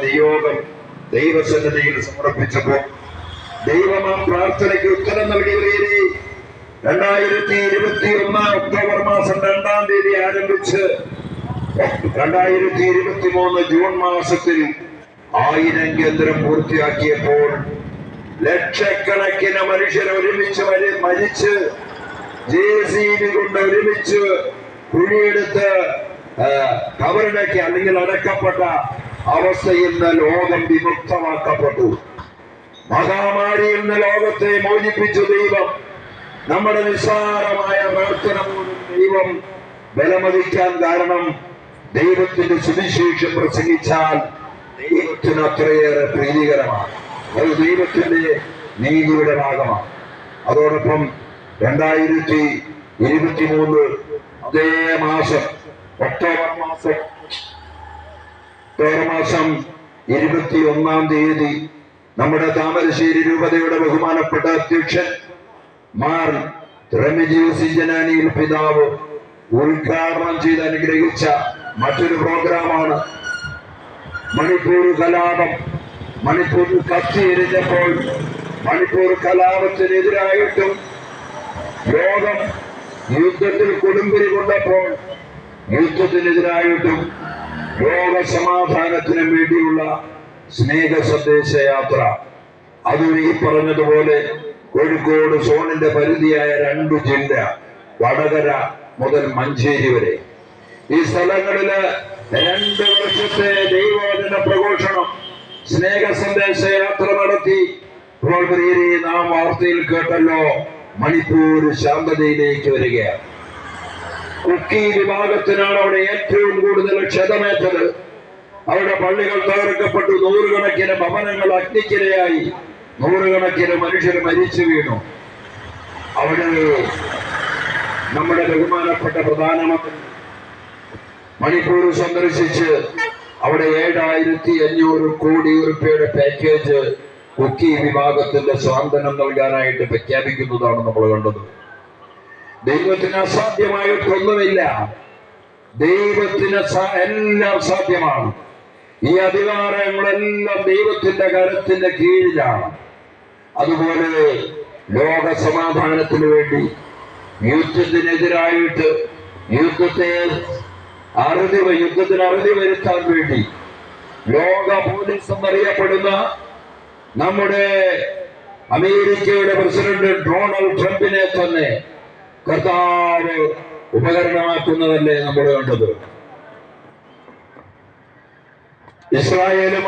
നിയോഗം ദൈവസന്നിധിയിൽ സമർപ്പിച്ചപ്പോൾ ദൈവം ആ പ്രാർത്ഥനയ്ക്ക് ഉത്തരം നൽകിയവരെ 2021 ഒക്ടോബർ മാസം 2-ാം തീയതി ആരംഭിച്ച് 2023 ജൂൺ മാസത്തിൽ 1000 കേന്ദ്രം പൂർത്തിയാക്കിയപ്പോൾ ലക്ഷക്കണക്കിന് മനുഷ്യർ ഒരുമിച്ച് മരിച്ച് JCB കൊണ്ട് ഒരുമിച്ച് കുഴിയെടുത്ത് കബറിടയ്ക്ക് അല്ലെങ്കിൽ അടക്കപ്പെട്ട അവസ്ഥയിൽ നിന്ന് ലോകം വിമുക്തമാക്കപ്പെട്ടു. മഹാമാരിയിൽ നിന്ന് ലോകത്തെ മോചിപ്പിച്ചു ദൈവം. നമ്മുടെ നിസ്സാരമായ പ്രാർത്ഥന പോലും ദൈവം ബലമതിക്കാൻ കാരണം ദൈവത്തിന്റെ സുവിശേഷം പ്രസംഗിച്ചാൽ ദൈവത്തിന് അത്രയേറെ പ്രീതികരമാണ്. അത് ദൈവത്തിന്റെ നീതിയുടെ ഭാഗമാണ്. അതോടൊപ്പം 2023 അതേ മാസം ഒക്ടോബർ മാസം 21-ാം തീയതി നമ്മുടെ താമരശ്ശേരി രൂപതയുടെ ബഹുമാനപ്പെട്ട അധ്യക്ഷൻ മാർ റെമിജിയൂസ് ഇഞ്ചനാനിയിൽ പിതാവ് ഉദ്ഘാടനം ചെയ്ത് അനുഗ്രഹിച്ച മറ്റൊരു പ്രോഗ്രാമാണ് മണിപ്പൂർ കലാപം. മണിപ്പൂരിൽ കത്തിയെരിഞ്ഞപ്പോൾ മണിപ്പൂർ കലാപത്തിനെതിരായിട്ടും ലോകം യുദ്ധത്തിൽ കൊടുമ്പിരി കൊണ്ടപ്പോൾ യുദ്ധത്തിനെതിരായിട്ടും ലോക സമാധാനത്തിനും വേണ്ടിയുള്ള സ്നേഹ സന്ദേശ യാത്ര. അത് ഈ പറഞ്ഞതുപോലെ കോഴിക്കോട് സോണിന്റെ പരിധിയായ 2 ജില്ല, വടകര മുതൽ മഞ്ചേരി വരെ ഈ സ്ഥലങ്ങളില് 2 വർഷത്തെ ദൈവവചന പ്രഘോഷണം സ്നേഹ സന്ദേശ യാത്ര നടത്തി. നാം വാർത്തയിൽ കേട്ടല്ലോ, മണിപ്പൂർ ശാന്തതയിലേക്ക് വരികയാണ്. കുക്കി വിഭാഗത്തിനാണ് അവിടെ ഏറ്റവും കൂടുതൽ ക്ഷതമേറ്റത്. അവിടെ പള്ളികൾ തകർക്കപ്പെട്ടു, നൂറുകണക്കിന് ഭവനങ്ങൾ അഗ്നിക്കിരയായി, നൂറുകണക്കിന് മനുഷ്യർ മരിച്ചു വീണു. അവിടെ നമ്മുടെ ബഹുമാനപ്പെട്ട പ്രധാനമന്ത്രി മണിപ്പൂർ സന്ദർശിച്ച് അവിടെ 7500 കോടി രൂപയുടെ പാക്കേജ് കുക്കി വിഭാഗത്തിന്റെ സ്വാതന്ത്ര്യം നൽകാനായിട്ട് പ്രഖ്യാപിക്കുന്നതാണ് നമ്മൾ കണ്ടത്. ദൈവത്തിന് അസാധ്യമായിട്ടൊന്നുമില്ല. ദൈവത്തിന് എല്ലാം സാധ്യമാണ്. ഈ അധികാരങ്ങളെല്ലാം ദൈവത്തിന്റെ കരത്തിന്റെ കീഴിലാണ്. അതുപോലെ ലോക സമാധാനത്തിന് വേണ്ടി, യുദ്ധത്തിനെതിരായിട്ട്, യുദ്ധത്തിന് അറുതി വരുത്താൻ വേണ്ടി ലോക പോലീസ് എന്നറിയപ്പെടുന്ന നമ്മുടെ അമേരിക്കയുടെ പ്രസിഡന്റ് ഡൊണാൾഡ് ട്രംപിനെ തന്നെ കർത്താവ് ഉപകരണമാക്കുന്നതല്ലേ നമ്മൾ കണ്ടത്. ഇസ്രായേലും